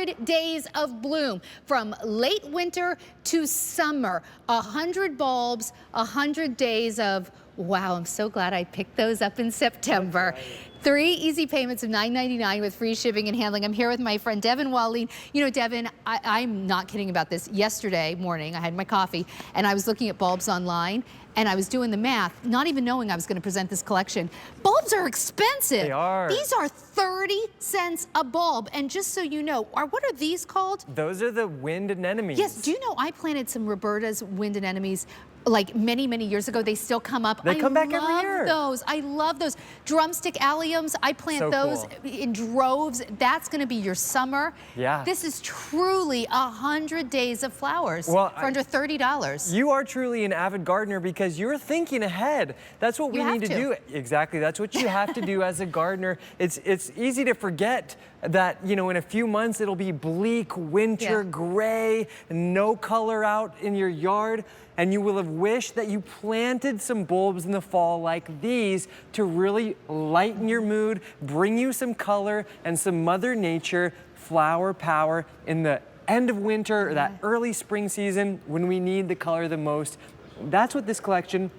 100 days of bloom from late winter to summer. 100 bulbs, 100 days of, wow, I'm so glad I picked those up in September. 3 easy payments of $9.99 with free shipping and handling. I'm here with my friend Devin Walleen. You know, Devin, I'm not kidding about this. Yesterday morning, I had my coffee and I was looking at bulbs online and I was doing the math, not even knowing I was going to present this collection. Bulbs are expensive. They are. These are 30 cents a bulb. And just so you know, what are these called? Those are the wind anemones. Yes, do you know I planted some Roberta's wind anemones like many, many years ago. They still come up. They come back every year. I love those. Drumstick alliums, I plant those in droves. That's going to be your summer. Yeah. This is truly 100 days of flowers for under $30. You are truly an avid gardener because you're thinking ahead. That's what we need to do. Exactly. That's what you have to do as a gardener. It's easy to forget that, you know, in a few months it'll be bleak, winter, gray, no color out in your yard. And you will have wished that you planted some bulbs in the fall like these to really lighten your mood, bring you some color and some Mother Nature flower power in the end of winter or that early spring season when we need the color the most. That's what this collection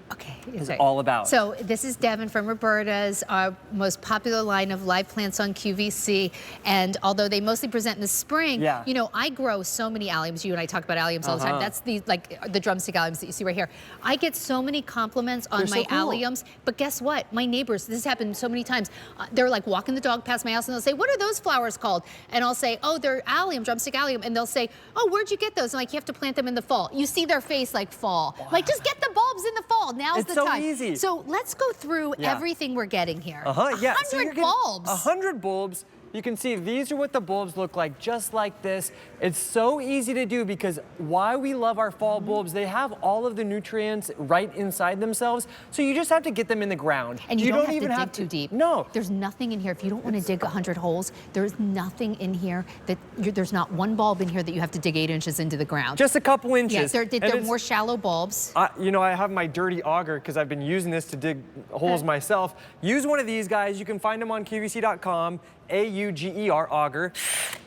is all about. So this is Devin from Roberta's, our most popular line of live plants on QVC. And although they mostly present in the spring, you know, I grow so many alliums. You and I talk about alliums all the time. That's the drumstick alliums that you see right here. I get so many compliments on my alliums. But guess what? My neighbors, this has happened so many times. They're like walking the dog past my house and they'll say, "What are those flowers called?" And I'll say, "Oh, they're allium, drumstick allium." And they'll say, "Oh, where'd you get those?" I'm like, "You have to plant them in the fall." You see their face like fall. Like, just get the bulbs in the fall. Now's the time. It's so easy. So let's go through everything we're getting here. 100 bulbs. 100 bulbs. You can see these are what the bulbs look like, just like this. It's so easy to do because why we love our fall bulbs, they have all of the nutrients right inside themselves. So you just have to get them in the ground. And you don't have to dig too deep. No. There's nothing in here. If you don't want to dig 100 holes, there's nothing in here that, there's not one bulb in here that you have to dig 8 inches into the ground. Just a couple inches. Yeah, they're more shallow bulbs. You know, I have my dirty auger because I've been using this to dig holes myself. Use one of these guys. You can find them on QVC.com. AUGER, auger.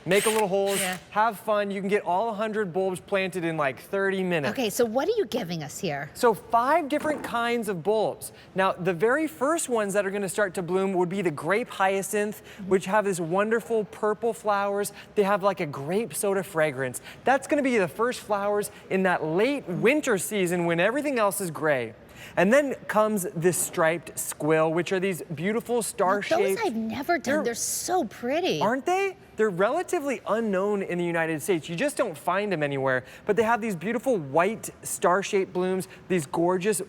Make a little holes, have fun. You can get all 100 bulbs planted in like 30 minutes. Okay, so what are you giving us here? So 5 different kinds of bulbs. Now, the very first ones that are gonna start to bloom would be the grape hyacinth, which have this wonderful purple flowers. They have like a grape soda fragrance. That's gonna be the first flowers in that late winter season when everything else is gray. And then comes this striped squill, which are these beautiful star-shaped. Those I've never done. They're so pretty. Aren't they? They're relatively unknown in the United States. You just don't find them anywhere. But they have these beautiful white star-shaped blooms, these gorgeous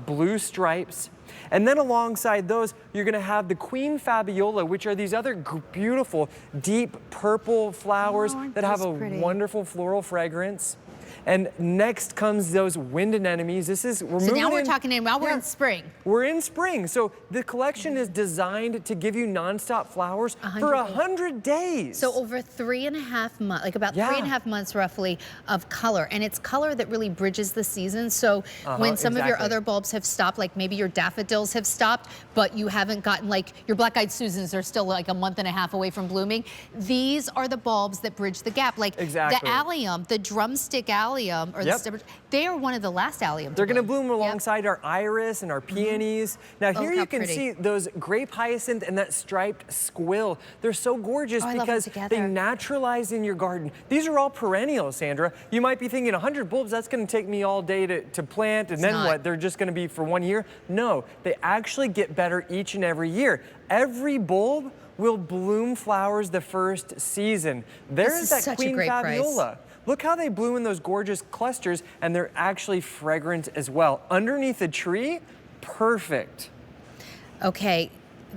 blue stripes. And then alongside those, you're gonna have the Queen Fabiola, which are these other beautiful, deep purple flowers that have a wonderful floral fragrance. And next comes those wind anemones. So now we're talking we're in spring. We're in spring. So the collection is designed to give you nonstop flowers for 100 days. So over 3.5 months, like about 3.5 months roughly of color. And it's color that really bridges the season. So when some of your other bulbs have stopped, like maybe your daffodils have stopped, but you haven't gotten, like your black-eyed Susans are still like 1.5 months away from blooming. These are the bulbs that bridge the gap. Like the allium, the drumstick allium, or they are one of the last alliums. They're going to bloom alongside our iris and our peonies. Now here you can see those grape hyacinth and that striped squill. They're so gorgeous because they naturalize in your garden. These are all perennials, Sandra. You might be thinking 100 bulbs, that's going to take me all day to plant, and then what? They're just going to be for 1 year? No, they actually get better each and every year. Every bulb will bloom flowers the first season. There's that Queen Fabiola. Look how they bloom in those gorgeous clusters, and they're actually fragrant as well. Underneath the tree, perfect. Okay,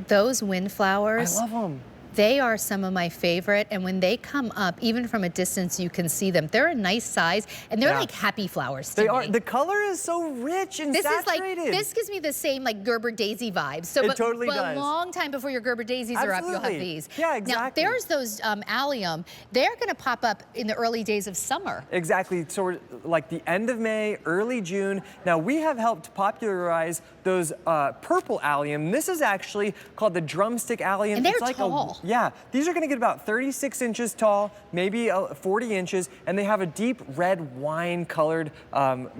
those windflowers. I love them. They are some of my favorite, and when they come up, even from a distance, you can see them. They're a nice size, and they're like happy flowers to me. They are. The color is so rich and saturated. This gives me the same like Gerber daisy vibes. So, it totally does. But a long time before your Gerber daisies are up, you'll have these. Yeah, exactly. Now, there's those allium. They're going to pop up in the early days of summer. Exactly, sort of like the end of May, early June. Now, we have helped popularize those purple allium. This is actually called the drumstick allium. And they're tall. Yeah, these are gonna get about 36 inches tall, maybe 40 inches, and they have a deep red wine colored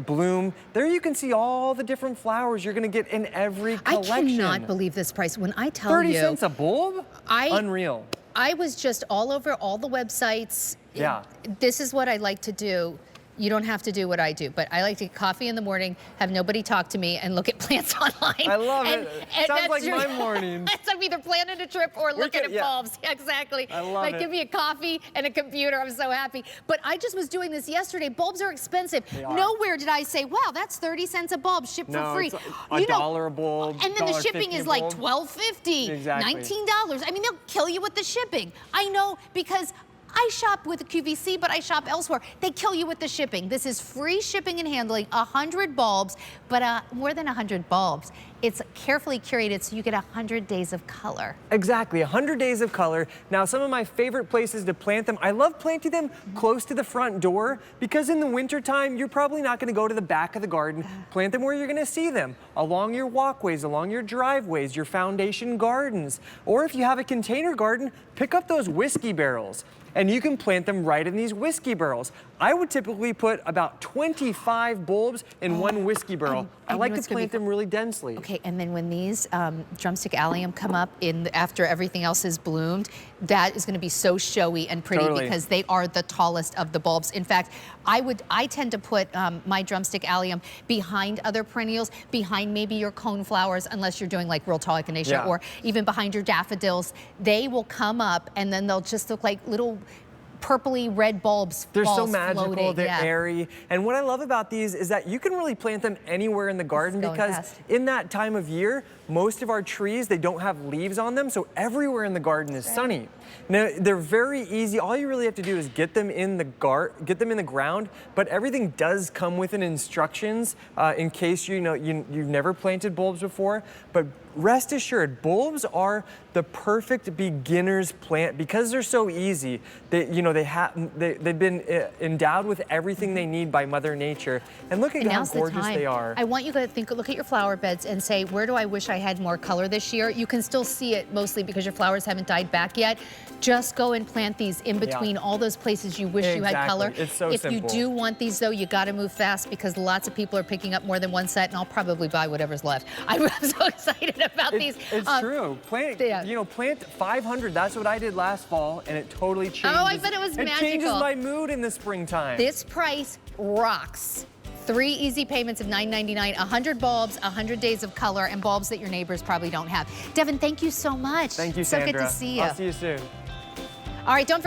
bloom. There you can see all the different flowers you're gonna get in every collection. I cannot believe this price. When I tell 30 you. 30 cents a bulb? Unreal. I was just all over all the websites. Yeah. This is what I like to do. You don't have to do what I do, but I like to get coffee in the morning, have nobody talk to me, and look at plants online. I love it. Sounds like my mornings. So I'm either planning a trip or looking at bulbs. Yeah, exactly. I love it. Give me a coffee and a computer. I'm so happy. But I just was doing this yesterday. Bulbs are expensive. They are. Nowhere did I say, wow, that's 30 cents a bulb, shipped for free. It's $1 a bulb. And then the shipping is like $12.50, exactly. $19. I mean, they'll kill you with the shipping. I know, because I shop with QVC, but I shop elsewhere. They kill you with the shipping. This is free shipping and handling, 100 bulbs, but more than 100 bulbs. It's carefully curated so you get 100 days of color. Exactly, 100 days of color. Now, some of my favorite places to plant them, I love planting them close to the front door, because in the wintertime, you're probably not gonna go to the back of the garden. Plant them where you're gonna see them, along your walkways, along your driveways, your foundation gardens. Or if you have a container garden, pick up those whiskey barrels, and you can plant them right in these whiskey barrels. I would typically put about 25 bulbs in one whiskey barrel. I like to plant them really densely. Okay, and then when these drumstick allium come up after everything else has bloomed, that is going to be so showy and pretty because they are the tallest of the bulbs. In fact, I tend to put my drumstick allium behind other perennials, behind maybe your cone flowers, unless you're doing like real tall echinacea, or even behind your daffodils. They will come up and then they'll just look like little purpley red bulbs. They're so magical, floating. They're airy. And what I love about these is that you can really plant them anywhere in the garden, because in that time of year, most of our trees, they don't have leaves on them, so everywhere in the garden is sunny. Now, they're very easy. All you really have to do is get them in the ground, but everything does come with instructions in case you've never planted bulbs before. But rest assured, bulbs are the perfect beginner's plant because they're so easy. They've been endowed with everything they need by Mother Nature. And look at how gorgeous they are. I want you to look at your flower beds and say, where do I wish I had more color this year? You can still see it mostly because your flowers haven't died back yet. Just go and plant these in between all those places you wish you had color. It's so simple. If you do want these though, you gotta move fast because lots of people are picking up more than one set, and I'll probably buy whatever's left. I'm so excited about these. It's true. Plant 500. That's what I did last fall, and it totally changes. Oh, I bet it was magical. It changes my mood in the springtime. This price rocks. 3 easy payments of $9.99, 100 bulbs, 100 days of color, and bulbs that your neighbors probably don't have. Devin, thank you so much. Thank you, Sandra. So good to see you. I'll see you soon. All right, don't forget.